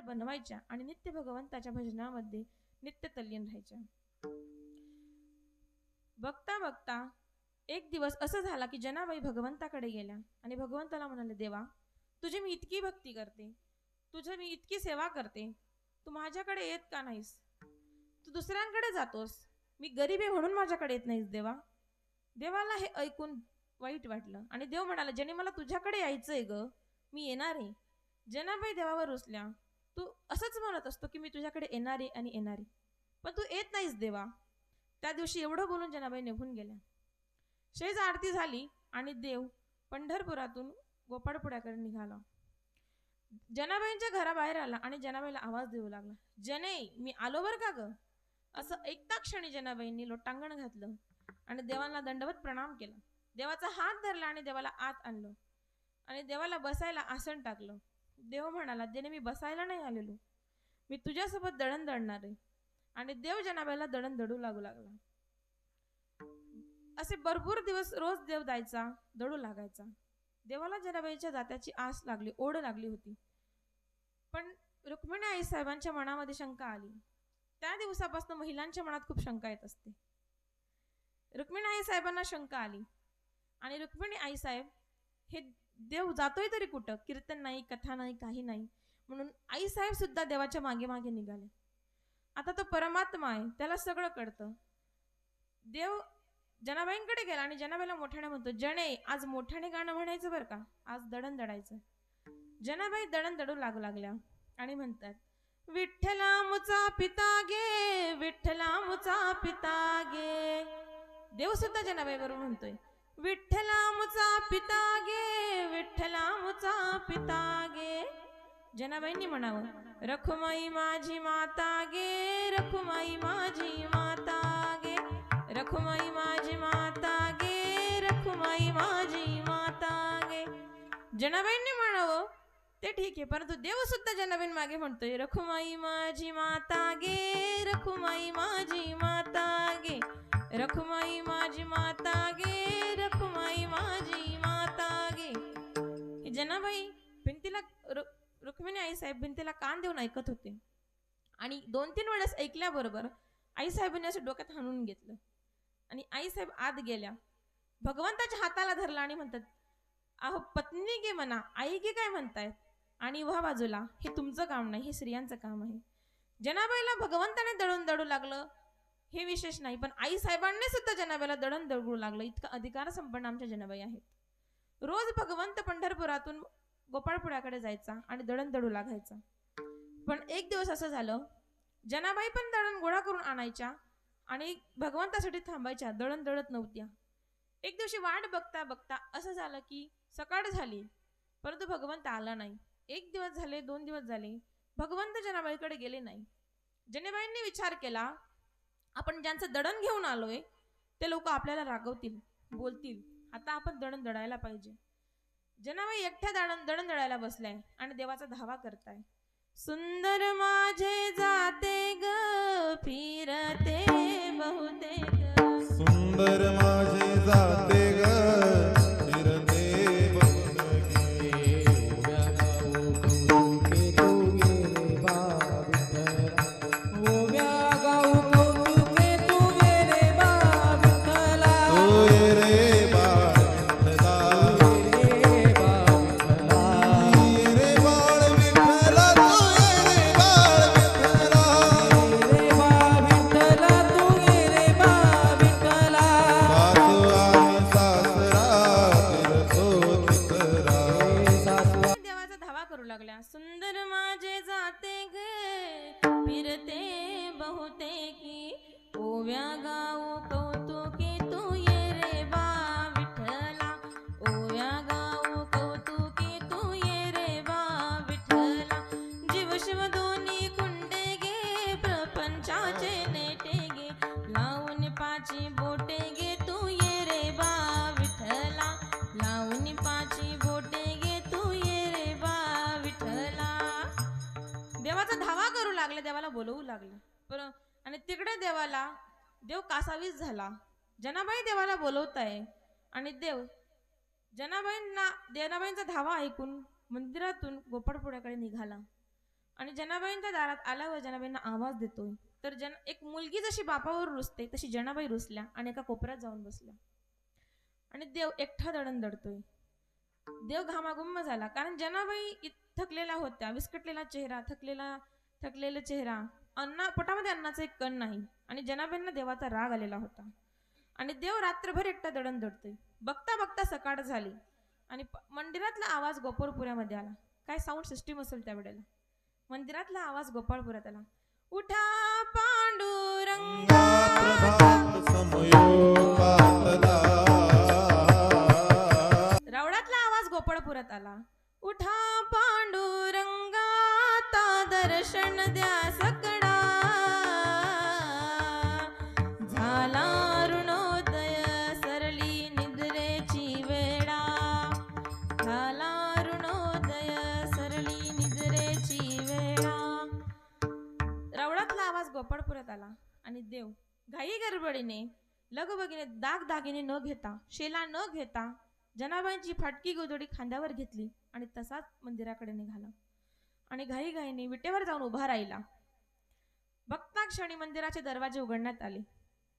बनवायच्या आणि नित्य भगवंताच्या भजनामध्ये नित्य तल्लीन राहायच्या. बघता बघता एक दिवस असं झाला की जनाबाई भगवंताकडे गेल्या आणि भगवंताला म्हणाले, देवा तुझी मी इतकी भक्ती करते, तुझी मी इतकी सेवा करते, तू माझ्याकडे येत का नाहीस? तू दुसऱ्यांकडे जातोस, मी गरीब आहे म्हणून माझ्याकडे येत नाहीस देवा. देवाला हे ऐकून वाईट वाटलं आणि देव म्हणाला, ज्याने मला तुझ्याकडे यायचंय ग, मी येणार आहे. जनाबाई देवावर रुसल्या, तू असंच म्हणत असतो की मी तुझ्याकडे येणारे आणि येणारे, पण तू येत नाहीस देवा. त्या दिवशी एवढं बोलून जनाबाई निघून गेल्या. शेज आरती झाली आणि देव पंढरपुरातून गोपाळपुऱ्याकडे निघाला. जनाबाईंच्या घराबाहेर आला आणि जनाबाईला आवाज देऊ लागला, जने मी आलो बर का ग. असं ऐकता क्षणी जनाबाईंनी लोटांगण घातलं आणि देवाला दंडवत प्रणाम केला. देवाचा हात धरला आणि देवाला आत आणलं आणि देवाला बसायला आसन टाकलं. देव म्हणाला, जने मी बसायला नाही आलेलो, मी तुझ्यासोबत दळण दळणार आहे. आणि देव जनाबाईला दळण दळू लागू लागला. असे भरपूर दिवस रोज देव जायचा, दळू लागायचा. देवाला जनाबाईच्या जात्याची आस लागली, ओढ लागली होती. पण रुक्मिणी आई साहेबांच्या मनामध्ये शंका आली. त्या दिवसापासून महिलांच्या मनात खूप शंका येत असते. रुक्मिणी आई साहेबांना शंका आली आणि रुक्मिणी आई साहेब हे देव जातोय तरी कुठं, कीर्तन नाही, कथा नाही, काही नाही, म्हणून आई साहेब सुद्धा देवाच्या मागे मागे निघाले. आता तो परमात्मा आहे, त्याला सगळं कळतं. देव जनाबाईंकडे गेला आणि जनाबाईला मोठ्याने म्हणतो, जने आज मोठ्याने गाणं म्हणायचं बरं का, आज दळण दळायचं. जनाबाई दळण दळू लागू लागल्या आणि म्हणतात, विठ्ठला मुचा पिता गे, विठ्ठला मुचा पिता गे. देव सुद्धा जनाबाई बरोबर म्हणतोय, विठ्ठला मुचा पिता गे, विठ्ठला मुचा पिता गे. जनाबाईंनी म्हणावं, रखुमाई माझी माता गे, रखुमाई माझी माता गे, रखुमाई माझी माता गे, रखुमाई माझी माता गे. जनाबाईंनी म्हणावं ते ठीक आहे, परंतु देव सुद्धा जनाबाईं मागे म्हणतोय, रखुमाई माझी माता गे, रखुमाई माझी माता गे, रखुमाई माझी माता गे, रखुमाई माझी माता गे. जनाबाई भिंतीला रुक्मिणी आई साहेब भिंतीला कान देऊन ऐकत होते आणि 2-3 वेळेस ऐकल्याबरोबर आई साहेबांनी असं डोक्यात हाणून घेतलं आणि आई साहेब आत गेल्या, भगवंताच्या हाताला धरला आणि म्हणतात, अहो पत्नी गे म्हणा, आई गे काय म्हणताय, आणि व्हा बाजूला, हे तुमचं काम नाही, हे स्त्रियांचं काम आहे. जनाबाईला भगवंताने दळून दळू लागलं हे विशेष नाही, पण आई साहेबांनी सुद्धा जनाबाईला दळण दळू लागलं. इतका अधिकार संपन्न आमच्या जनाबाई आहेत. रोज भगवंत पंढरपुरातून गोपाळपुऱ्याकडे जायचा आणि दळण दळू लागायचा. पण एक दिवस असं झालं, जनाबाई पण दळण गोळा करून आणायच्या आणि भगवंतासाठी थांबायच्या, दळण दळत नव्हत्या. एक दिवशी वाट बघता बघता असं झालं की सकाळ झाली, परंतु भगवंत आला नाही. 1 दिवस झाले, 2 दिवस झाले, भगवंत जनाबाईकडे गेले नाही. जनाबाईंनी विचार केला, आपण ज्यांचं दळण घेऊन आलोय ते लोक आपल्याला रागवतील, बोलतील, आता आपण दळण दळायला पाहिजे. जनाबाई एकट्या दळण दळायला बसलाय आणि देवाचा धावा करताय. सुंदर माझे जाते ग, फिरते बहुतेक, सुंदर माझे जाते ग, फिरते बहुतेक. ओव्या गाऊ कौतुके तू गे रे बा विठ्ठला, ओव्या गाऊ कौतुके तू गे रे बा विठ्ठला, तू ये रे बाळ विठ्ठला, ये रे बा विठ्ठला, ये रे बाळ विठ्ठला, तू ये रे बाळ विठ्ठला. ये रे बा विठ्ठला, तू ये रे बा विठ्ठला, सासू आणि सासरा फिरतो तिसरा. सासू देवाचा धावा करू लागल्या. सुंदर माझे जाते गे, फिरते बहुतेकी, ओव्या गाऊ कौतुके तू ये रे बा विठ्ठला, ओव्या गाऊ कौतुके तू ये रे बा विठ्ठला. जीव शिव दोन्ही कुंडे गे, प्रपंचाचे नेटे गे, लावून पाची बोटे गे तू ये रे बा विठ्ठला, लावून पाची बोटे गे तू ये रे बा विठ्ठला. देवाचा धावा करू लागले, देवाला बोलवू लागले. आणि तिकडे देव कासावीस झाला. जनाबाई देवाला बोलवताय आणि देव जनाबाईंचा धावा ऐकून मंदिरातून गोपाळपुऱ्याकडे निघाला आणि जनाबाईंच्या दारात आल्यावर जनाबाईंना आवाज देतोय. तर एक मुलगी जशी बापावर रुसते तशी जनाबाई रुसल्या आणि एका कोपऱ्यात जाऊन बसल्या. आणि देव एकटा दळण दळतोय. देव घामाघुम्म झाला, कारण जनाबाई थकलेल्या होत्या, विस्कटलेला चेहरा, थकलेला चेहरा, पोटामध्ये अन्नाचा एक कण नाही. आणि जनाबाईंना देवाचा राग आलेला होता. आणि देव रात्रभर एकटा दळण दळतोय. बघता बघता सकाळ झाली आणि मंदिरातला आवाज गोपाळपुऱ्यामध्ये आला. काय साऊंड सिस्टीम असेल त्यावेळेला. मंदिरातला आवाज गोपाळपुऱ्यात आला. उठा पांडुरंगा, रावणातला आवाज गोपाळपुऱ्यात आला. उठा पांडुरंगा, ता दर्शन द्या सकळा, झाला अरुणोदय सरली निद्रेची वेळा, झाला अरुणोदय सरली निद्रेची वेळा. रावणातला आवाज गोपाळपुऱ्यात आला आणि देव घाई गडबडीने लगबगीने दागदागिने न घेता, शेला न घेता जनाबाईंची फाटकी गोधडी खांद्यावर घेतली आणि तसाच मंदिराकडे निघाला. आणि घाईघाईने विटेवर जाऊन उभा राहिला. बघता क्षणी मंदिराचे दरवाजे उघडण्यात आले,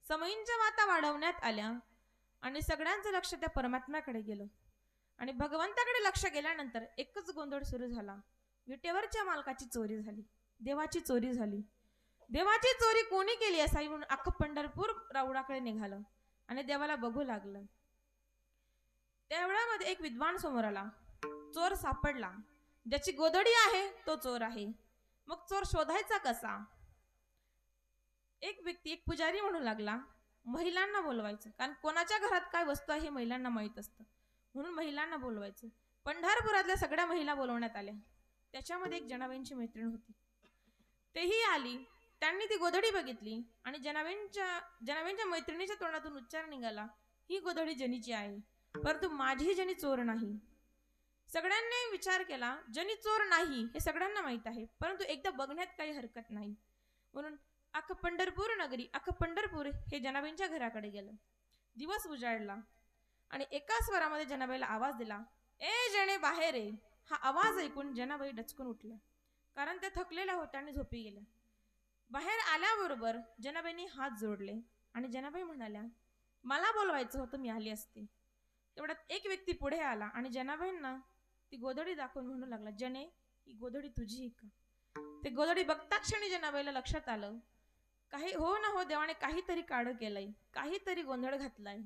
समयींच्या वाता वाढवण्यात आल्या आणि सगळ्यांचं लक्ष त्या परमात्म्याकडे गेलं. आणि भगवंताकडे लक्ष गेल्यानंतर एकच गोंधळ सुरू झाला. विटेवरच्या मालकाची चोरी झाली, देवाची चोरी झाली. देवाची चोरी कोणी केली असावी म्हणून अख्खं पंढरपूर रावणाकडे निघालं आणि देवाला बघू लागलं. त्यावेळामध्ये एक विद्वान समोर आला. चोर सापडला. ज्याची गोधडी आहे तो चोर आहे. मग चोर शोधायचा कसा? एक व्यक्ती, एक पुजारी म्हणू लागला, महिलांना बोलवायचं, कारण कोणाच्या घरात काय वस्तू आहे हे महिलांना माहीत असतं, म्हणून महिलांना बोलवायचं. पंढरपुरातल्या सगळ्या महिला बोलवण्यात आल्या. त्याच्यामध्ये एक जनाबाईंची मैत्रीण होती, तेही आली. त्यांनी ती गोधडी बघितली आणि जनाबाईंच्या मैत्रिणीच्या तोंडातून उच्चार निघाला, ही गोधडी जनीची आहे, परंतु माझी जनी चोर नाही. सगळ्यांनी विचार केला, जनी चोर नाही हे सगळ्यांना माहित आहे, परंतु एकदा बघण्यात काही हरकत नाही. म्हणून अख्खं पंढरपूर नगरी, अख्खं पंढरपूर हे जनाबाईंच्या घराकडे गेलं. दिवस उजाडला आणि एका स्वरामध्ये जनाबाईला आवाज दिला, ए जणे बाहेर ये. हा आवाज ऐकून जनाबाई डचकून उठल्या, कारण त्या थकलेल्या होत्या आणि झोपी गेल्या. बाहेर आल्याबरोबर जनाबाईंनी हात जोडले आणि जनाबाई म्हणाल्या, मला बोलवायचं होतं, मी आली असते. तेवढ्यात एक व्यक्ती पुढे आला आणि जनाबाईंना ती गोधडी दाखवून म्हणू लागला, जने, ही गोधडी तुझी का? ते गोधडी बघता क्षणी जनाबाईला लक्षात आलं, काही हो ना हो, देवाने काहीतरी काढ केलंय, काहीतरी गोंधळ घातलाय.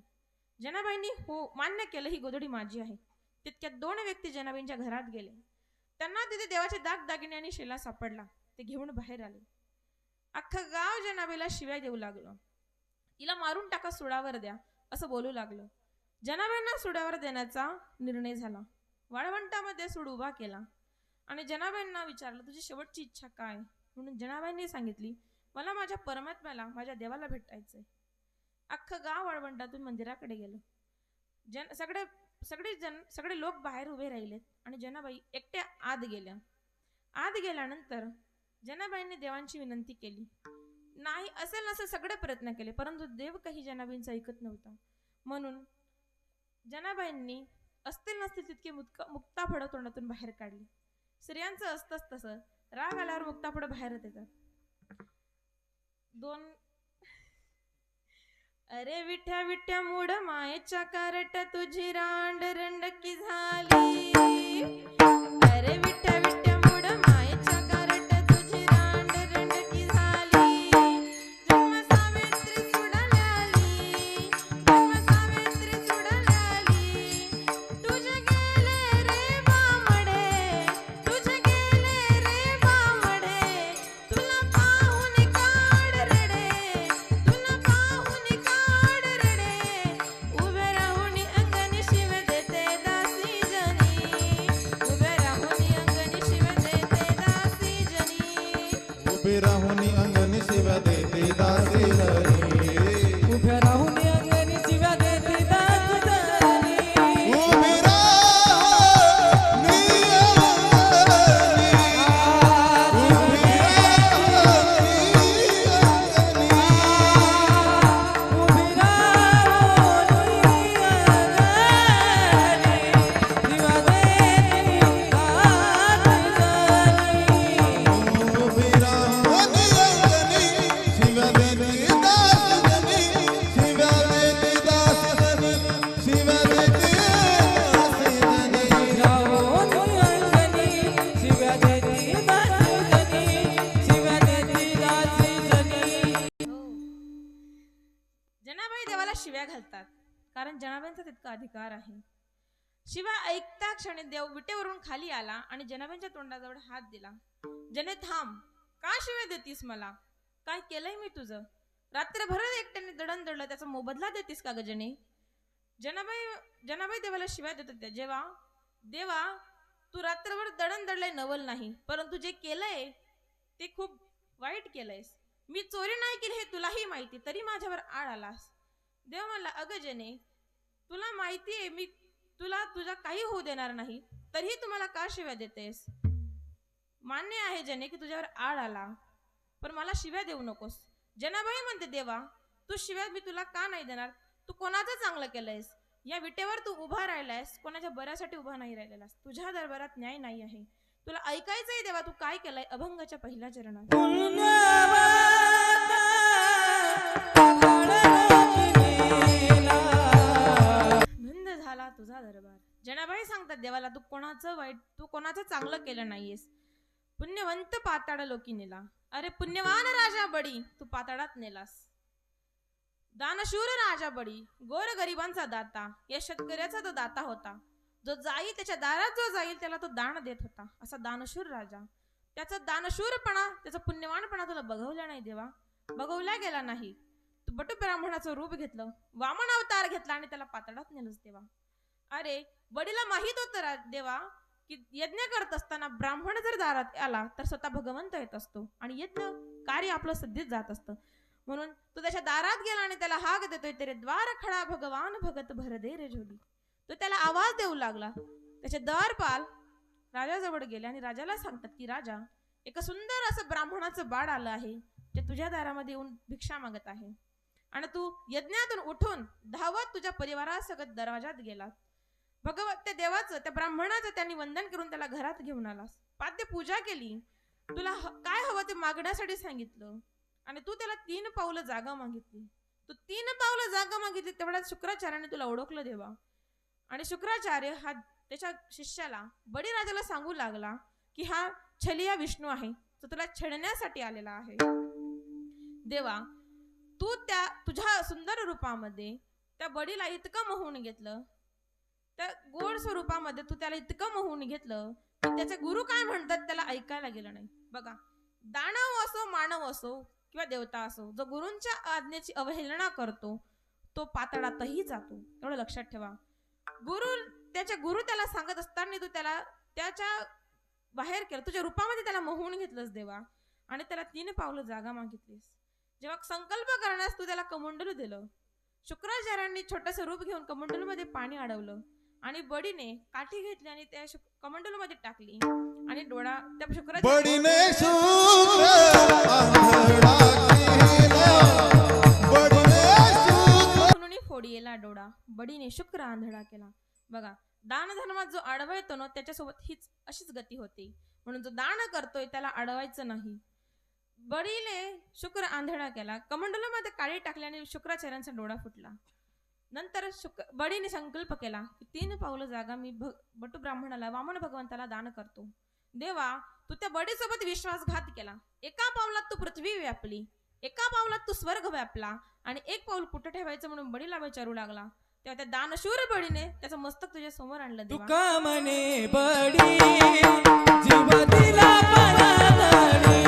जनाबाईंनी हो मान्य केलं, ही गोधडी माझी आहे. तितक्यात दोन व्यक्ती जनाबाईंच्या घरात गेले. त्यांना तिथे देवाचे दागदागिने आणि शेला सापडला. ते घेऊन बाहेर आले. अख्खं गाव जनाबाईला शिव्या देऊ लागलं. तिला मारून टाका, सुडावर द्या, असं बोलू लागलं. जनाबाईंना सुडावर देण्याचा निर्णय झाला. वाळवंटामध्ये सूड उभा केला आणि जनाबाईंना विचारलं, तुझी शेवटची इच्छा काय? म्हणून जनाबाईंनी सांगितली, मला माझ्या परमात्म्याला, माझ्या देवाला भेटायचंय. अख्खं गाव वाळवंटातून मंदिराकडे गेलं. सगळे लोक बाहेर उभे राहिलेत आणि जनाबाई एकट्या आत गेल्या. आत गेल्यानंतर जनाबाईंनी देवांची विनंती केली. नाही असेल नसेल सगळे प्रयत्न केले, परंतु देव काही जनाबाईंचं ऐकत नव्हता. म्हणून जनाबाईंनी असतील नसतील तितके मुक्ताफळं तोंडातून बाहेर काढली. स्त्रियांचं असतंच तसं, राग आल्यावर मुक्ताफळं बाहेरच येतात. अरे विठ्या विठ्या मूड मायेच्या कारट तुझी रांड रंडकी झाली. अरे विठ्या विठ्या मूड मायेच्या कारट तुझी रांड रंडकी झाली. जन्म सावित्री सुडल्याली, जन्म सावित्री सुडल्याली. तुझे गेले रे बामडे, तुझे गेले रे बामडे. तुला पाहून काढ रडे, तुला पाहून काढ रडे. उभे राहून अंगणी शिव देते दासी जनी, उभे राहून अंगणी शिव देते दासी जनी. उभे राहून अंगणी शिव्या देते दासी जनी. उभ्या राहून अंगणी शिव्या देते दास जनी. उभे राहून जनाबाईंचा तितका अधिकार आहे. शिवाय ऐकता क्षणी देव विटेवरून खाली आला आणि जनाबाईंच्या तोंडाजवळ हात दिला. जने थांब, का शिवाय देतीस मला? काय केलंय मी तुझं? रात्रभर एकट्याने दडण दडलं, त्याचा मोबदला देतीस का ग जने? जनाबाई देवाला शिवाय देत होत्या. देवा तू रात्रभर दडण दडलंय नवल नाही, परंतु जे केलंय ते खूप वाईट केलंयस. मी चोरी नाही केली हे तुलाही माहिती, तरी माझ्यावर आळ आलास. देव म्हणला, अगं जने, तुला माहितीये मी तुला तुझा काही होऊ देणार नाही, तरीही तुम्हाला का शिव्या देतेस? मान्य आहे जने की तुझ्यावर आळ आला, पण मला शिव्या देऊ नकोस. जनाबाई म्हणते, देवा तू शिव्या मी तुला का नाही देणार? तू कोणाचं चांगलं केलंयस? या विटेवर तू उभा राहिलायस, कोणाच्या बऱ्यासाठी उभा नाही राहिलेलास. तुझ्या दरबारात न्याय नाही आहे. तुला ऐकायचंय देवा तू काय केलंय? अभंगाच्या पहिल्या चरणात. धुंद झाला तुझा दरबार. जनाबाई सांगतात देवाला, तू कोणाचं चांगलं केलं नाहीयेस. पुण्यवंत पाताळ लोकी नेला. अरे पुण्यवान राजा बडी, तू पाताळात नेलास. दानशूर राजा बडी, गोर गरिबांचा दाता, या शेतकऱ्याचा तो दाता होता. जो जाई त्याच्या दारात जो जाईल त्याला तो दान देत होता. असा दानशूर राजा. त्याचा दानशूरपणा, त्याचा पुण्यवानपणा तुला बघवला नाही देवा, बघवला गेला नाही. तू बटू ब्राह्मणाचं रूप घेतलं, वामन अवतार घेतला आणि त्याला पाताळात नेलंस देवा. अरे बडीला माहित होतं देवा की यज्ञ करत असताना ब्राह्मण जर दारात आला तर स्वतः भगवंत येत असतो आणि यज्ञ कार्य आपलं सिद्धीत जात असतं. म्हणून तो त्याच्या दारात गेला आणि त्याला हाक देतोय, तेरे द्वार खडा भगवान भगत भर दे रे झोली. तो त्याला आवाज देऊ लागला. त्याचे द्वारपाल राजाजवळ गेले आणि राजाला सांगतात की राजा, एक सुंदर असं ब्राह्मणाचं बाळ आलं आहे, जे तुझ्या दारामध्ये येऊन भिक्षा मागत आहे आणि तू यज्ञातून उठून धावत तुझ्या परिवारासकट दरवाजात गेलात. भगवत त्या देवाचं, त्या ब्राह्मणाचं त्यांनी वंदन करून त्याला घरात घेऊन आलास. पाद्य पूजा केली, तुला काय हवं ते मागण्यासाठी सांगितलं आणि तू त्याला 3 पावलं जागा मागितली. तू 3 पावलं जागा मागितली, तेवढ्यात शुक्राचार्याने तुला ओळखलं देवा. आणि शुक्राचार्य हा त्याच्या शिष्याला बळीराजाला सांगू लागला की हा छलिया विष्णू आहे, तो तुला छेडण्यासाठी आलेला आहे. देवा तू त्या तुझ्या सुंदर रूपामध्ये त्या बडीला इतकं मोहून घेतलं, त्या गोड स्वरूपामध्ये तू त्याला इतकं मोहून घेतलं की त्याचे गुरु काय म्हणतात त्याला ऐकायला गेलं नाही. बघा, दानव असो मानव असो किंवा देवता असो, जो गुरूंच्या आज्ञेची अवहेलना करतो तो पाताळातही जातो. एवढं लक्षात ठेवा. त्याचे गुरु त्याला सांगत असताना तू त्याला त्याच्या बाहेर केलं, तुझ्या रूपामध्ये त्याला मोहून घेतलंस देवा आणि त्याला 3 पावलं जागा मागितलीस. जेव्हा संकल्प करण्यास तू त्याला कमंडलू दिलं, शुक्राचार्यांनी छोटस रूप घेऊन कमंडलूमध्ये पाणी अडवलं आणि बडीने काठी घेतली आणि त्या कमंडलूमध्ये टाकली आणि डोळा त्या बडीने फोडीला डोळा बडीने शुक्र आंधळा केला. बघा, दान धर्मात जो आडवा येतो ना त्याच्यासोबत हीच अशीच गती होती. म्हणून जो दान करतोय त्याला अडवायचं नाही. बडीने शुक्र आंधळा केला, कमंडलूमध्ये काळी टाकल्याने शुक्राचार्यांचा डोळा फुटला. नंतर बडीने संकल्प केला की 3 पावलं जागा मी बटू ब्राह्मणाला वामन भगवंताला दान करतो. देवा तू त्या बडीसोबत विश्वासघात केला. एका पावलात तू पृथ्वी व्यापली, एका पावलात तू स्वर्ग व्यापला आणि 1 पाऊल कुठं ठेवायचं म्हणून बडीला विचारू लागला. तेव्हा त्या दानशूर बडीने त्याचं मस्तक तुझ्या समोर आणलं. तुका म्हणे बडी जीव दिला पायातडी,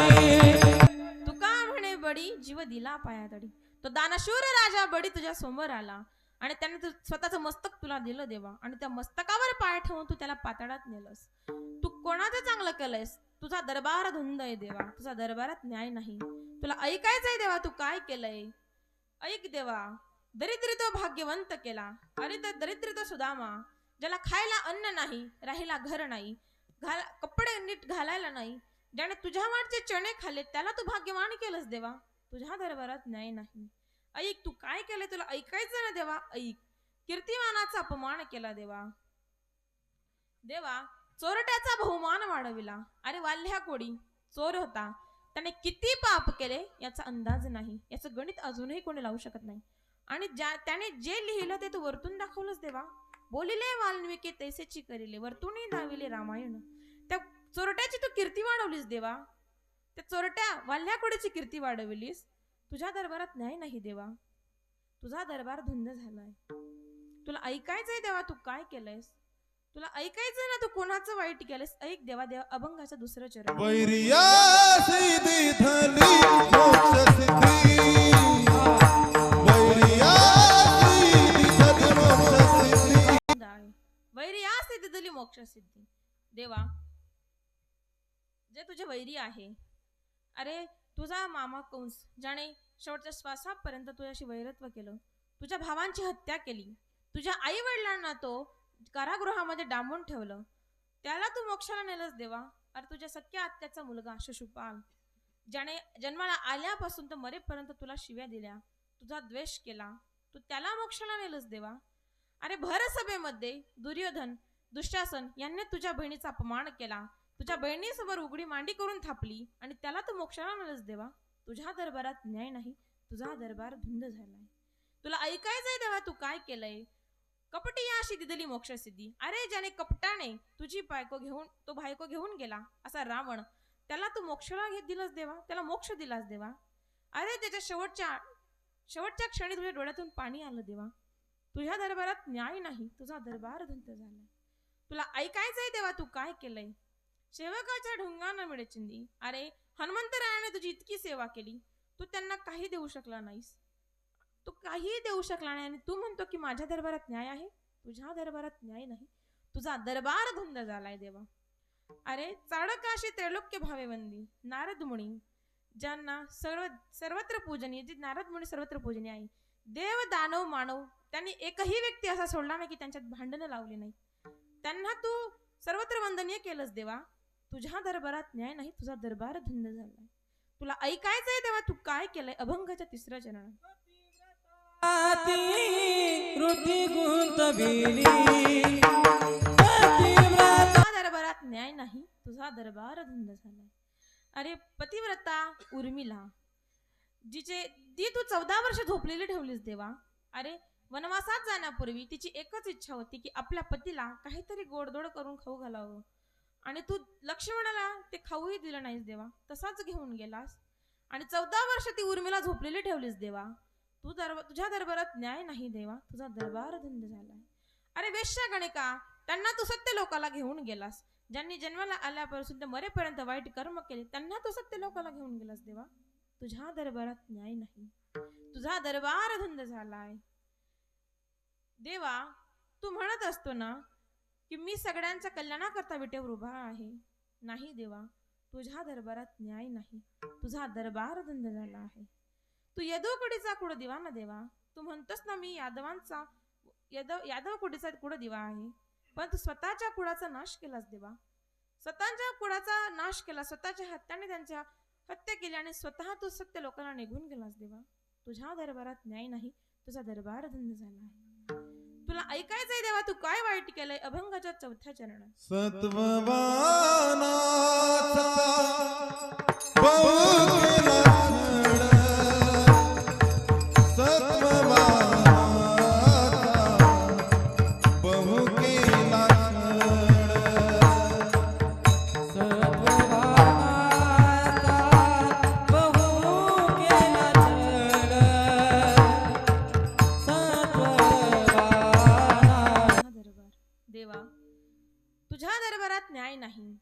तुका म्हणे बडी जीव दिला पायातडी. तो दानशूर राजा बडी तुझ्या समोर आला आणि त्याने स्वतःचं मस्तक तुला दिलं देवा आणि त्या मस्तकावर पाय ठेवून तू त्याला पाताळात नेलंस. तू कोणाचं चांगलं केलंयस? तुझा दरबार धुंद आहे देवा, तुझा दरबारात न्याय नाही. तुला ऐकायचंय देवा तू काय केलंय? ऐक देवा. दरिद्री तो भाग्यवंत केला, अरे तर दरिद्री तो सुदामा, ज्याला खायला अन्न नाही, राहिला घर नाही, कपडे नीट घालायला नाही, ज्याने तुझ्या वाटचे चणे खाल्ले त्याला तू भाग्यवान केलंस देवा. तुझ्या दरबारात न्याय नाही. ऐक तू काय केलंय, तुला ऐकायचं ना देवा. ऐक, कीर्तिमानाचा अपमान केला देवा. देवा चोरट्याचा बहुमान वाढविला. अरे वाल्ह्या कोडी चोर होता, त्याने किती पाप केले याचा अंदाज नाही, याचं गणित अजूनही कोणी लावू शकत नाही. आणि त्याने जे लिहिलं ते तू वरतून दाखवलंस देवा. बोलिले वाल्मिकी तैसेची करिले, वरतूनही दाविले रामायण. त्या चोरट्याची तू कीर्ती वाढवलीस देवा, त्या चोरट्या वाल्ह्याकोडीची कीर्ती वाढवलीस. तुझ्या दरबारात न्याय नाही देवा, तुझा दरबार धुंद झालाय. तुला ऐकायचंय देवा तू काय केलंयस? तुला ऐकायचंय ना तू कोणाचं वाईट केलंयस? ऐक देवा. देवा अभंगाचं दुसरं चरण. वैर्यासी दिधली मोक्ष सिद्धी वैर्यासी दिधली मोक्ष सिद्धी वैरी या स्थिती दिली मोक्ष सिद्धी. देवा जे तुझे वैरी आहे, अरे तुझा मामा कंस ज्याने शेवटच्या श्वासापर्यंत तुझ्याशी वैरत्व केलं, तुझ्या भावांची हत्या केली, तुझ्या आई वडिलांना तो कारागृहामध्ये डांबून ठेवलं, त्याला तू मोक्षाला नेलंस देवा. अरे तुझ्या सख्या आत्याचा मुलगा शिशुपाल ज्याने जन्माला आल्यापासून तर मरेपर्यंत तुला शिव्या दिल्या, तुझा द्वेष केला, तू त्याला मोक्षाला नेलंस देवा. अरे भर सभेमध्ये दुर्योधन दुःशासन यांनी तुझ्या बहिणीचा अपमान केला, तुझ्या बहिणीसमोर उघडी मांडी करून थापली आणि त्याला तू मोक्षाला नेलंस देवा. तुझ्या दरबारात न्याय नाही, तुझा दरबार धुंद झालाय. तुला ऐकायचंय देवा तू काय केलंय? कपटी याशी दिदली मोक्ष सिद्धी. अरे ज्याने कपटाने तुझी बायको घेऊन गेला असा रावण, त्याला तू मोक्षाला दिलंस देवा, त्याला मोक्ष दिलास देवा. अरे त्याच्या शेवटच्या क्षणी तुझ्या डोळ्यातून पाणी आलं देवा. तुझ्या दरबारात न्याय नाही, तुझा दरबार धुंद झालाय. तुला ऐकायचंय देवा तू काय केलंय? सेवकाच्या ढुंगानं मिळे चिंदी. अरे हनुमंतरायाने तुझी इतकी सेवा केली, तू त्यांना काही देऊ शकला नाहीस, तू काही देऊ शकला नाही आणि तू म्हणतो की माझ्या दरबारात न्याय आहे. तुझ्या दरबारात न्याय नाही, तुझा दरबार धुंद झालाय देवा. अरे चाणकाशी त्रैलोक्य भावे वंदी नारद मुनी ज्यांना सर्वत्र पूजनीय, जे नारद मुनी सर्वत्र पूजनीय आहे, देव दानव मानव त्यांनी एकही व्यक्ती असा सोडला नाही की त्यांच्यात भांडणं लावली नाही, त्यांना तू सर्वत्र वंदनीय केलंस देवा. तुझ्या दरबारात न्याय नाही, तुझा दरबार धुंद झालाय. तुला ऐकायचंय तेव्हा तू काय केलंय? अभंगाच्या तिसऱ्या चरण. तुझ्या दरबारात न्याय नाही, तुझा दरबार धुंद झालाय. अरे पतिव्रता उर्मिला जी तू 14 वर्ष झोपलेली ठेवलीस देवा. अरे वनवासात जाण्यापूर्वी तिची एकच इच्छा होती की आपल्या पतीला काहीतरी गोडधोड करून खाऊ घालावं, आणि तू लक्ष्मणाला ते खाऊही दिलं नाहीस देवा, तसाच घेऊन गेलास आणि 14 वर्ष ती उर्मिला झोपलेली ठेवलीस देवा. तुझ्या दरबारात न्याय नाही देवा, तुझा दरबार धुंद झालाय. अरे वेश्या गणिका त्यांना तू सत्य लोकाला घेऊन गेलास, ज्यांनी जन्माला आल्यापासून ते मरेपर्यंत वाईट कर्म केले त्यांना तू सत्य लोकाला घेऊन गेलास देवा. तुझ्या दरबारात न्याय नाही, तुझा दरबार धुंद झालाय. देवा तू म्हणत असतो ना की मी सगळ्यांच्या कल्याणाकरता विटेवर उभा आहे. नाही देवा, तुझ्या दरबारात न्याय नाही, तुझा दरबार धुंद झाला आहे. तू यदवकुडीचा कुळ दिवा ना देवा. तू म्हणतोस ना मी यादव कुडीचा कुळ दिवा आहे, पण तू स्वतःच्या कुळाचा नाश केलास देवा. स्वतःच्या कुळाचा नाश केला, स्वतःच्या हाताने त्यांच्या हत्या केली आणि स्वतः तू सत्य लोकांना निघून गेलास देवा. तुझ्या दरबारात न्याय नाही, तुझा दरबार धुंद झाला आहे. तुला ऐकायचंय देवा तू काय वाईट केलंय? अभंगाच्या चौथ्या चरणात. सत्ववानाचा बहु केला छळ, सत्ववानाचा बहु केला देवा तुझ्या दरबारात न्याय नाही,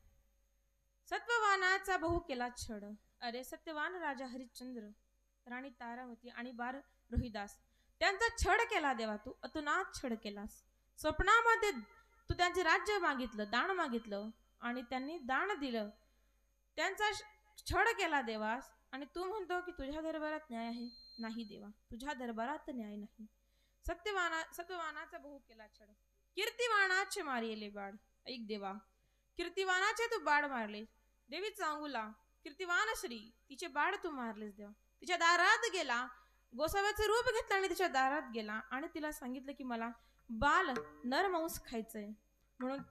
सत्ववानाचा बहु केला छळ. अरे सत्यवान राजा हरिश्चंद्र, राणी तारावती आणि बार रोहिदास त्यांचा छळ केला देवा. तू अतुनात छळ केलास. स्वप्नामध्ये तू त्यांचे राज्य मागितलं, दान मागितलं आणि त्यांनी दान दिलं. त्यांचा छळ केला देवास आणि तू म्हणतो की तुझ्या दरबारात न्याय आहे. नाही देवा, तुझ्या दरबारात न्याय नाही. सत्यवानाचा बहु केला छळ. कीर्तिवानाचे मारिले बाळ. ऐक देवा, कीर्तिवानाचे तू बाळ मारले. देवी चांगुला कीर्तिवान श्री तिचे बाळ तू मारलेस देवा. तिच्या दारात गेला, गोसाव्याचे रूप घेतलं आणि तिच्या दारात गेला आणि तिला सांगितलं की मला बाल नरमांस खायचंय. म्हणून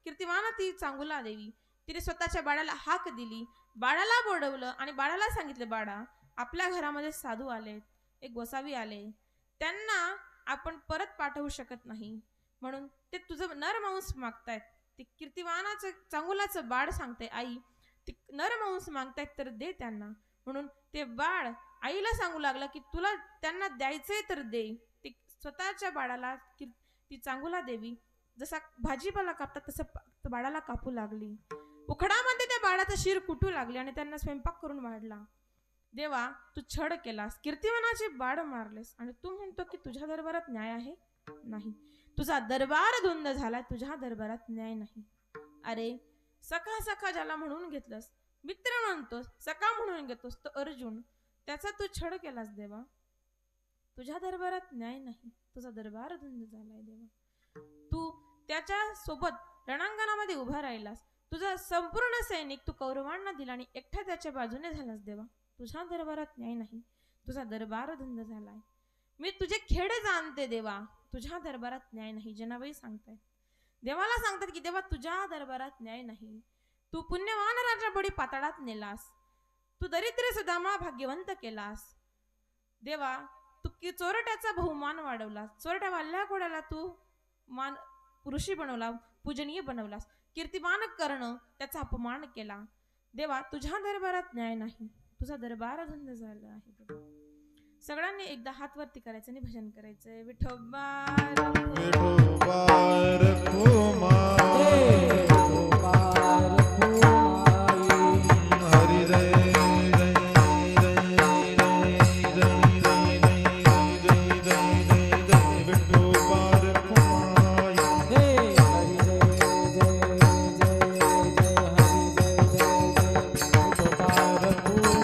कीर्तिवान ती चांगुला देवी तिने स्वतःच्या बाळाला हाक दिली, बाळाला बोलवलं आणि बाळाला सांगितलं, बाळा आपल्या घरामध्ये साधू आले, एक गोसावी आले, त्यांना आपण परत पाठवू शकत नाही, म्हणून ते तुझं नरमांस मागतायत. ते कीर्तिवानाचं चांगुलाचं बाळ सांगते, आई ते नरमांस मागतायत तर दे त्यांना. म्हणून ते बाळ आईला सांगू लागलं की तुला त्यांना द्यायचंय तर दे. ते स्वतःच्या बाळाला ती चांगुला देवी जसा भाजीपाला कापतात तसं बाळाला कापू लागली. उखडामध्ये त्या बाळाचं शिर कुटू लागले आणि त्यांना स्वयंपाक करून वाढला. देवा, तू छळ केलास, कीर्तिमानाची बाळ मारलेस आणि तू म्हणतो की तुझ्या दरबारात न्याय आहे? नाही, तुझा दरबार धुंद झालाय, तुझ्या दरबारात न्याय नाही. अरे सखा सखा ज्याला म्हणून घेतलंस, मित्र म्हणतोस, सखा म्हणून घेतोस, तो अर्जुन, त्याचा तू छळ केलास देवा. तुझ्या दरबारात न्याय नाही, तुझा दरबार धुंद झालाय देवा. तू त्याच्या सोबत रणांगणामध्ये उभा राहिलास, तुझा संपूर्ण सैनिक तू कौरवांना दिला आणि एकट्या त्याच्या बाजूने झालास देवा. तुझ्या दरबारात न्याय नाही, तुझा दरबार धुंद झालाय. मी तुझे खेडे जाणते देवा, तुझ्या दरबारात न्याय नाही. जनाबाई सांगतायत, देवाला सांगतात की देवा तुझ्या दरबारात न्याय नाही. तू पुण्यवान राजा बडी पाताळात नेलास, तू दरिद्र सुदामा भाग्यवंत केलास देवा. तू चोरट्याचा बहुमान वाढवलास, चोरट्या वाल्या कोड्याला तू मान ऋषी बनवला, पूजनीय बनवलास. कीर्तिमान करणं त्याचा अपमान केला देवा. तुझ्या दरबारात न्याय नाही, तुझा दरबार धुंद झाला आहे देवा. सगळ्यांनी एकदा हात वरती करायचं आणि भजन करायचंय. विठोबा विठोबा रखुमाई, हरी जय जय जय जय जय जय जय जय विठोबा रखुमाई. जय विठोबा रखुमाई,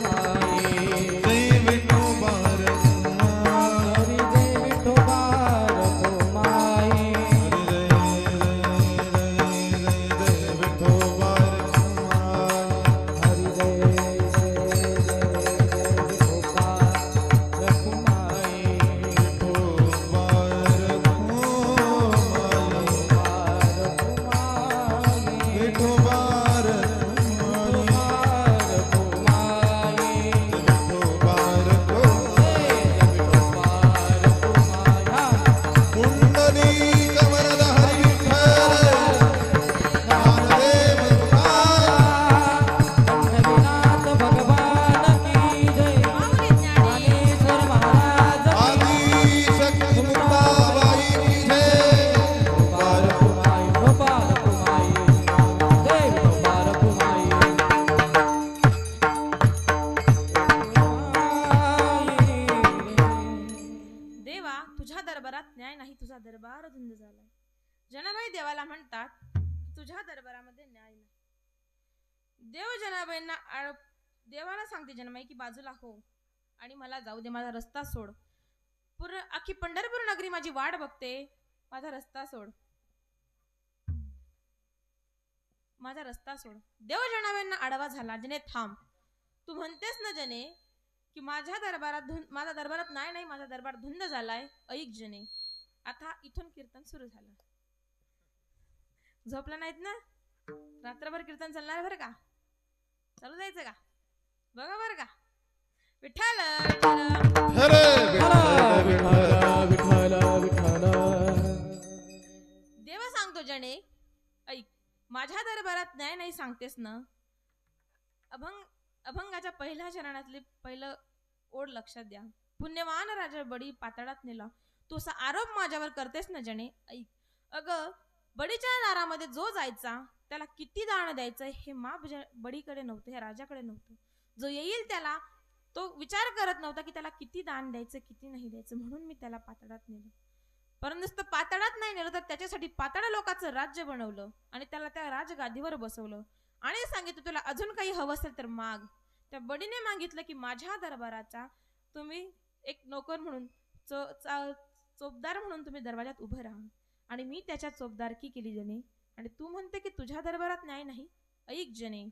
तुझा दरबार धुंद झालाय. जनाबाई देवाला म्हणतात, तुझ्या दरबारामध्ये न्याय नाही. देव जनाबाईंना देवाला सांगते जनाबाई की बाजूला हो आणि मला जाऊ दे, माझा रस्ता सोड. अख्खी पंढरपूर नगरी माझी वाट बघते, माझा रस्ता सोड, माझा रस्ता सोड. देव जनाबाईंना आडवा झाला. जने थांब, तू म्हणतेस ना जने की माझ्या दरबारात नाही, माझा दरबार धुंद झालाय. ऐक जने, आता इथून कीर्तन सुरू झालं. झोपला नाहीत ना? रात्रभर कीर्तन चालणार बरं का? चालू जायचं का? बघा बरं का? विठ्ठल हरे विठ्ठल विठ्ठल. देव सांगतो जने, ऐक, माझ्या दरबारात न्याय नाही सांगतेस ना? अभंगाच्या पहिल्या चरणातले पहिलं ओढ लक्षात द्या. पुण्यवान राजा बडी पाताळात नेला, तू असा आरोप माझ्यावर करतेस ना जने? ऐक, अगं बडीच्या दारामध्ये जो जायचा त्याला किती दान द्यायचं हे माप बडीकडे नव्हतं, हे राजाकडे नव्हतं. जो येईल त्याला तो विचार करत नव्हता की त्याला किती दान द्यायचं किती नाही द्यायचं. म्हणून मी त्याला पाताळात नेलं. परंतु नुसतं पाताळात नाही नेलं तर त्याच्यासाठी पाताळ लोकांचं राज्य बनवलं आणि त्याला त्या राजगादीवर बसवलं आणि सांगितलं तुला अजून काही हवं असेल तर माग. त्या बडीने मागितलं की माझ्या दरबाराचा तुम्ही एक नोकर म्हणून चोपदार म्हणून तुम्ही दरवाजात उभं राहा. आणि मी त्याच्या चोपदारकी केली जने. आणि तू म्हणते की तुझ्या दरबारात न्याय नाही? ऐक जने,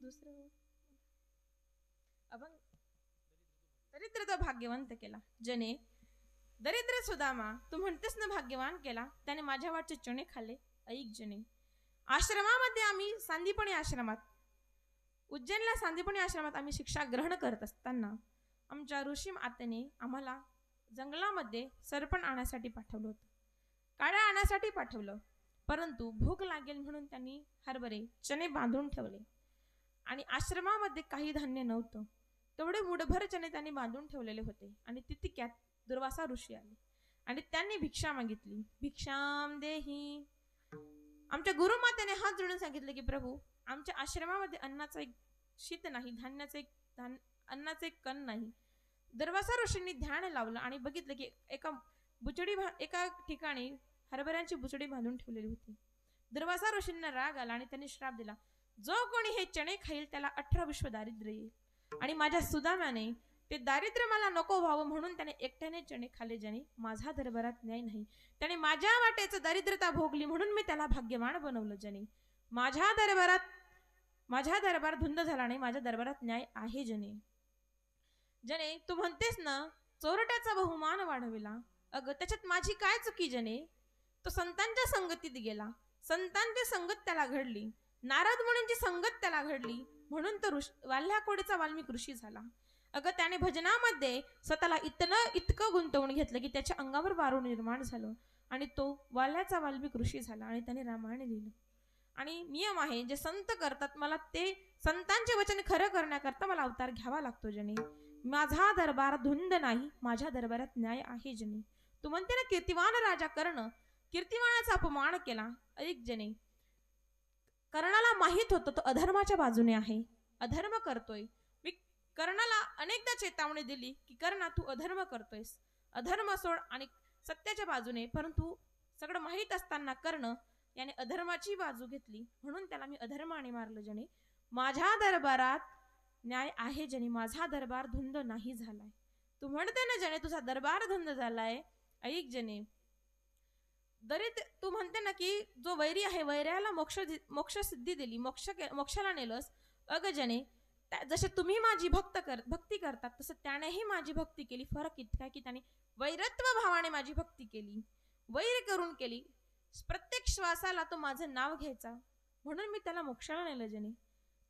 दुसरं अभंग, दरिद्र तो भाग्यवंत केला. जने, दरिद्र सुदामा तू म्हणतेस ना भाग्यवान केला, त्याने माझ्या वाटचे चणे खाल्ले. ऐक जने, आश्रमामध्ये आम्ही सांदीपणी आश्रमात, उज्जैनला सांदीपणी आश्रमात आम्ही शिक्षा ग्रहण करत असताना आमच्या ऋषी मातेने आम्हाला जंगलामध्ये सरपण आणण्यासाठी पाठवलं होतं, काड्या आणण्यासाठी पाठवलं. परंतु भूक लागेल म्हणून त्यांनी हरभरे चणे बांधून ठेवले आणि आश्रमामध्ये काही धान्य नव्हतं. तेवढे मुठभर चणे त्यांनी बांधून ठेवलेले होते आणि तितक्यात दुर्वासा ऋषी आले आणि त्यांनी भिक्षा मागितली. भिक्षाम देही. आमच्या गुरुमातेने हात जोडून सांगितले की प्रभू, आमच्या आश्रमामध्ये अन्नाचा एक शीत नाही, अन्नाचे एक कण नाही. दरवासा ऋषींनी ध्यान लावलं आणि बघितलं की एका ठिकाणी हरभऱ्यांची बुचडी बांधून ठेवलेली होती. दरवासा ऋषींना राग आला आणि त्यांनी श्राप दिला, जो कोणी हे चणे खाईल त्याला 18 विश्व दारिद्र्य येईल. आणि माझ्या सुदामाने ते दारिद्र्य मला नको व्हावं म्हणून त्याने एकट्याने चणे खाल्ले, ज्याने माझ्या दरबारात न्याय नाही. त्याने माझ्या वाटेचं दारिद्र्यता भोगली म्हणून मी त्याला भाग्यवान बनवलं. ज्याने माझ्या दरबार धुंद झाला नाही, माझ्या दरबारात न्याय आहे. जने तू म्हणतेस ना चोरट्याचा बहुमान वाढविला, अगं त्याच्यात माझी काय चुकी. जने तो संतांच्या संगतीत गेला, संतांची संगत त्याला घडली, नारद मुनींची संगत त्याला घडली म्हणून तो वाल्ह्याकोडीचा वाल्मिक ऋषी झाला. अगं त्याने भजनामध्ये स्वतःला इतकं गुंतवून घेतलं की त्याच्या अंगावर वारू निर्माण झालं आणि तो वाल्याचा वाल्मिक ऋषी झाला आणि त्याने रामायण लिहिलं. आणि नियम आहे, जे संत करतात मला ते संतांचे वचन खरं करण्याकरता मला अवतार घ्यावा लागतो. जने माझा दरबार धुंद नाही, माझ्या दरबारात न्याय आहे. जने तू म्हणते ना कीर्तिवान राजा कर्ण, कीर्तिवानाचा अपमान केला. ऐक जने, कर्णाला माहित होतं तो अधर्माच्या बाजूने आहे, अधर्म करतोय. मी कर्णाला अनेकदा चेतावणी दिली की कर्णा तू अधर्म करतोयस, अधर्म सोड आणि सत्याच्या बाजूने. परंतु सगळं माहीत असताना कर्ण याने अधर्माची बाजू घेतली म्हणून त्याला मी अधर्माने मारलं. जने माझ्या दरबारात न्याय आहे. जने माझा दरबार धुंद नाही झालाय. तू म्हणते ना जने तुझा दरबार धुंद झालाय. ऐक जने, तू म्हणते ना की जो वैरी आहे वैऱ्याला मोक्ष सिद्धी दिली, मोक्षाला नेलस. अग जने, जसे तुम्ही माझी भक्ती करतात तसं त्यानेही माझी भक्ती केली. फरक इतका की त्याने वैरत्व भावाने माझी भक्ती केली, वैर करून केली. प्रत्येक श्वासाला तो माझं नाव घ्यायचा म्हणून मी त्याला मोक्षाला नेलं. जने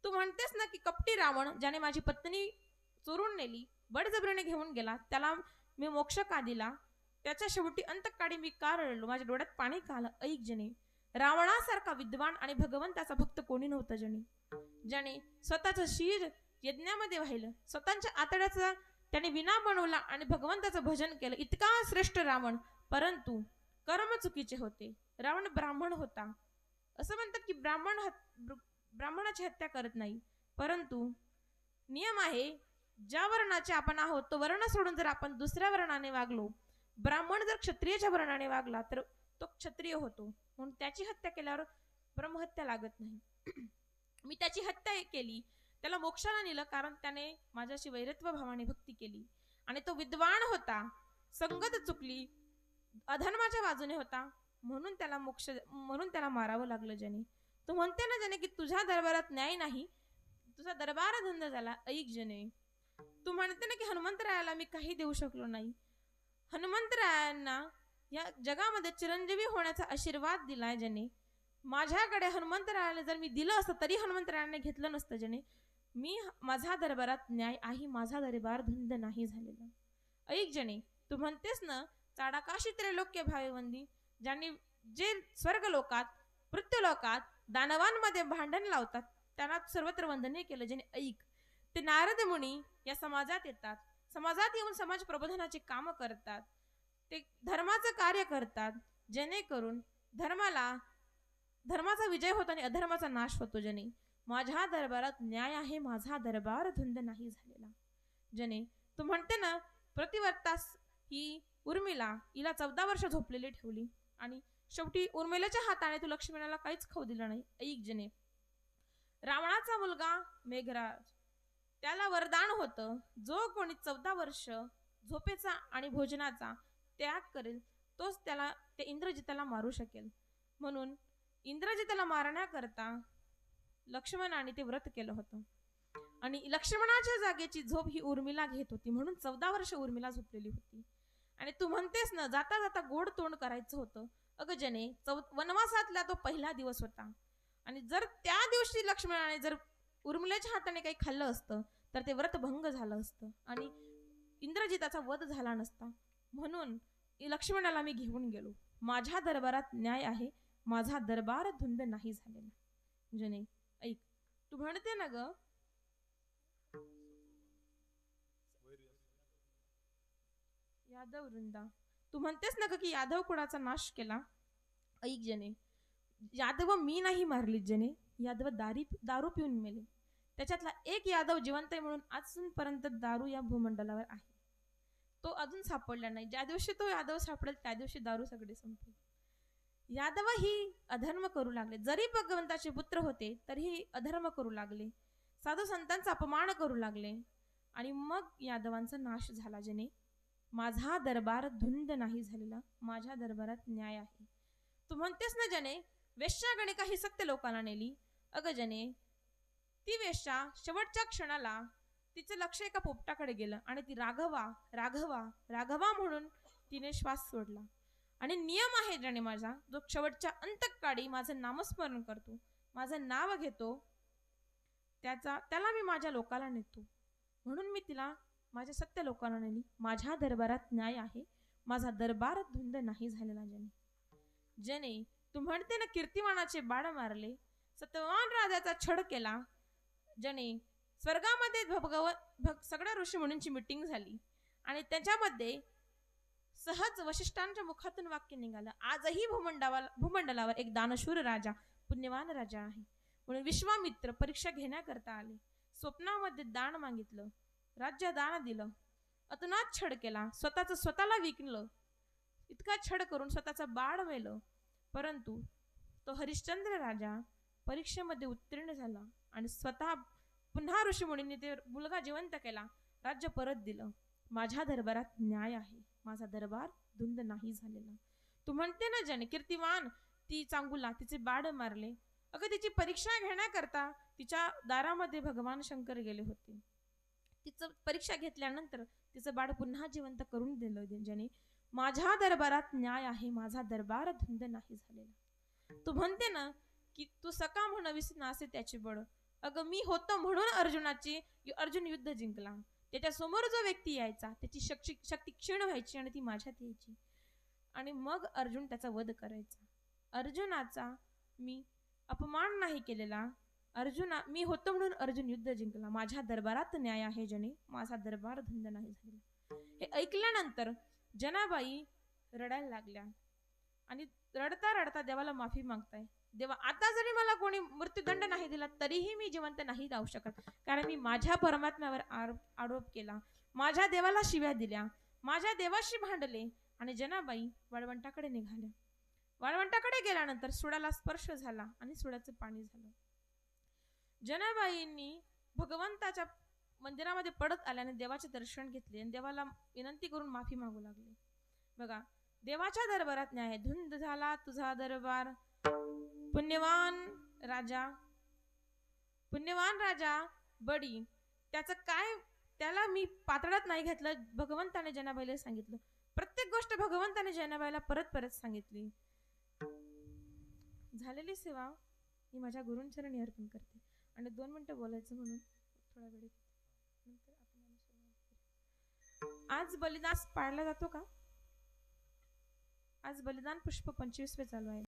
तू म्हणतेस ना की कपटी रावण ज्याने माझी पत्नी चोरून नेली, बळजबरीने घेऊन गेला, त्याला मी मोक्ष का दिला, त्याच्या शेवटी अंतकाळी मी का रडलो, माझ्या डोळ्यात पाणी का आलं. ऐक जने, रावणासारखा विद्वान आणि भगवंताचा भक्त कोणी नव्हतं. ज्याने स्वतःचं शीर यज्ञामध्ये वाहिलं, स्वतःच्या आतड्याचा त्याने विना बनवला आणि भगवंताचं भजन केलं. इतका श्रेष्ठ रावण, परंतु कर्म चुकीचे होते. रावण ब्राह्मण होता. असं म्हणतात की ब्राह्मणाची हत्या करत नाही, परंतु नियम आहे ज्या वर्णाचे आपण आहोत तो वर्ण सोडून जर आपण दुसऱ्या वर्णाने वागलो, ब्राह्मण जर क्षत्रियच्या वर्णाने वागला तर तो क्षत्रिय होतो. म्हणून त्याची हत्या केल्यावर ब्रह्महत्या लागत नाही. मी त्याची हत्या केली, त्याला मोक्षाला नेलं कारण त्याने माझ्याशी वैरत्व भावाने भक्ती केली आणि तो विद्वान होता. संगत चुकली, अधर्माच्या बाजूने होता म्हणून त्याला मारावं लागलं. जने तू म्हणते ना जने की तुझ्या दरबारात न्याय नाही, तुझा दरबार धंद झाला. ऐक जने, तू म्हणते ना की हनुमंतरायाला मी काही देऊ शकलो नाही. हनुमंतरायांना या जगामध्ये चिरंजीवी होण्याचा आशीर्वाद दिलाय. जने माझ्याकडे हनुमंतरायाला जर मी दिलं असतं तरी हनुमंतरायाने घेतलं नसतं. जने माझा दरबारात न्याय आहे, माझा दरबार धुंद नाही झालेला. ऐक जने, तू म्हणतेस ना चाडाकाशी त्रैलोक्य भावेवंदी, ज्यांनी जे स्वर्ग लोकात मृत्यू लोकात दानवांमध्ये भांडण लावतात त्यांना सर्वत्र वंदनीय केलं. जने ऐक, ते नारद मुनी या समाजात येतात, समाजात येऊन समाज प्रबोधनाचे काम करतात, ते धर्माचं कार्य करतात, जेणेकरून धर्माचा विजय होतो आणि अधर्माचा नाश होतो. जने माझ्या दरबारात न्याय आहे, माझा दरबार धुंद नाही झालेला. जने तू म्हणते ना प्रतिवर्तास ही उर्मिला हिला 14 वर्ष झोपलेली ठेवली आणि शेवटी उर्मिलेच्या हाताने तू लक्ष्मणाला काहीच खाऊ दिलं नाही. ऐक जने, रावणाचा मुलगा मेघराज, त्याला वरदान होतं, जो कोणी 14 वर्ष झोपेचा आणि भोजनाचा त्याग करेल तोच ते इंद्रजिताला मारू शकेल. म्हणून इंद्रजिताला मारण्याकरता लक्ष्मणाने ते व्रत केलं होतं आणि लक्ष्मणाच्या जागेची झोप ही उर्मिला घेत होती म्हणून 14 वर्ष उर्मिला झोपलेली होती. आणि तू म्हणतेस ना जाता जाता गोड तोंड करायचं होतं. अगं जने, वनवासातला तो पहिला दिवस होता आणि जर त्या दिवशी लक्ष्मणाने जर उर्मिलेच्या हाताने काही खाल्लं असतं तर ते व्रत भंग झालं असतं आणि इंद्रजिताचा वध झाला नसता. म्हणून लक्ष्मणाला मी घेऊन गेलो. माझ्या दरबारात न्याय आहे, माझा दरबार धुंद नाही झालेला. जने ऐक, तू म्हणते ना ग यादव वृंदा, तू म्हणतेस ना ग की यादव कुळाचा नाश केला. ऐक जने, यादव मी नाही मारली जने, यादव दारू पिऊन मेले. त्याच्यातला एक यादव जिवंत आहे म्हणून अजूनपर्यंत दारू या भूमंडलावर आहे. तो अजून सापडला नाही. ज्या दिवशी तो यादव सापडेल त्या दिवशी दारू सगळे संपेल. यादव ही अधर्म करू लागले. जरी भगवंताचे पुत्र होते तरीही अधर्म करू लागले. साधू संतांचा अपमान करू लागले. आणि मग यादवांचा नाश झाला. जने, माझा दरबार धुंद नाही झालेला. माझ्या दरबारात न्याय आहे. तू म्हणतेस ना जने, वेश्यागणे काही सत्य लोकांना नेली. अगं जने, ती वेश्या शेवटच्या क्षणाला तिचं लक्ष एका पोपटाकडे गेलं आणि ती राघवा राघवा राघवा म्हणून तिने श्वास सोडला. आणि नियम आहे जने माझा, जो शेवटच्या अंतकाळी माझं नामस्मरण करतो, माझं नाव घेतो, त्याला मी माझ्या लोकाला नेतो. म्हणून मी तिला माझ्या सत्य लोकांना नेली. माझ्या दरबारात न्याय आहे. माझा दरबार धुंद नाही झालेला. जने, तू म्हणते ना कीर्तिमानाचे बाण मारले, सत्यवान राजाचा छळ केला. जने, स्वर्गामध्ये सगळ्या ऋषी मुनींची मिटिंग झाली आणि त्याच्यामध्ये सहज वशिष्ठांच्या मुखातून वाक्य निघालं, आजही भूमंडलावर एक दानशूर राजा, पुण्यवान राजा आहे. म्हणून विश्वामित्र परीक्षा घेण्याकरता आले. स्वप्नामध्ये दान मागितलं, राज्य दान दिलं, अतुनात छळ केला, स्वतःला विकलं, इतका छळ करून स्वतःचा बाळ मेलं. परंतु तो हरिश्चंद्र राजा परीक्षेमध्ये उत्तीर्ण झाला आणि स्वतः पुन्हा ऋषीमुनींनी ते मुलगा जिवंत केला, राज्य परत दिलं. माझ्या दरबारात न्याय आहे. माझा दरबार धुंद नाही झालेला. तू म्हणते ना जने, कीर्तिमान ती चांगुला तिचे बाळ मारले. अगं, तिची परीक्षा घेण्याकरता तिच्या दारामध्ये भगवान शंकर गेले होते. तिचं परीक्षा घेतल्यानंतर तिचं बाळ पुन्हा जिवंत करून दिलं. जने, माझ्या दरबारात न्याय आहे. माझा दरबार धुंद नाही झालेला. तू म्हणते ना की तू सका म्हणवीस नासे त्याचे बळ. अगं, मी होतो म्हणून अर्जुन युद्ध जिंकला. त्याच्या समोर जो व्यक्ती यायचा त्याची शक्ती क्षीण व्हायची आणि ती माझ्यात यायची आणि मग अर्जुन त्याचा वध करायचा. अर्जुनाचा मी अपमान नाही केलेला. मी होतो म्हणून अर्जुन युद्ध जिंकला. माझ्या दरबारात न्याय आहे जने, माझा दरबार धुंद नाही झालेला. हे ऐकल्यानंतर जनाबाई रडायला लागल्या आणि रडता रडता देवाला माफी मागताय. देवा, आता जरी मला कोणी मृत्यूदंड नाही दिला तरीही मी जिवंत नाही राहू शकत, कारण मी माझ्या परमात्म्यावर आरोप केला, माझ्या देवाला शिव्या दिल्या, माझ्या देवाशी भांडले. आणि जनाबाई वाळवंटाकडे निघाल्या. वाळवंटाकडे गेल्यानंतर सुडाला स्पर्श झाला आणि सुडाचं पाणी झालं. जनाबाईंनी भगवंताच्या मंदिरामध्ये पडत आल्याने देवाचे दर्शन घेतले आणि देवाला विनंती करून माफी मागू लागले. बघा, देवाच्या दरबारात न्याय. धुंद झाला तुझा दरबार, पुण्यवान राजा बडी. त्याला मी पातळात नाही घेतलं. भगवंताने जनाबाईला सांगितलं. प्रत्येक गोष्ट भगवंताने जनाबाईला परत परत सांगितली. झालेली सेवा मी माझ्या गुरूंचरणी अर्पण करते. आणि 2 मिनिटं बोलायचं म्हणून थोडा वेळ नंतर आपण आज बलिदान पाळला जातो का? आज बलिदान पुष्प 25वे चालू आहे.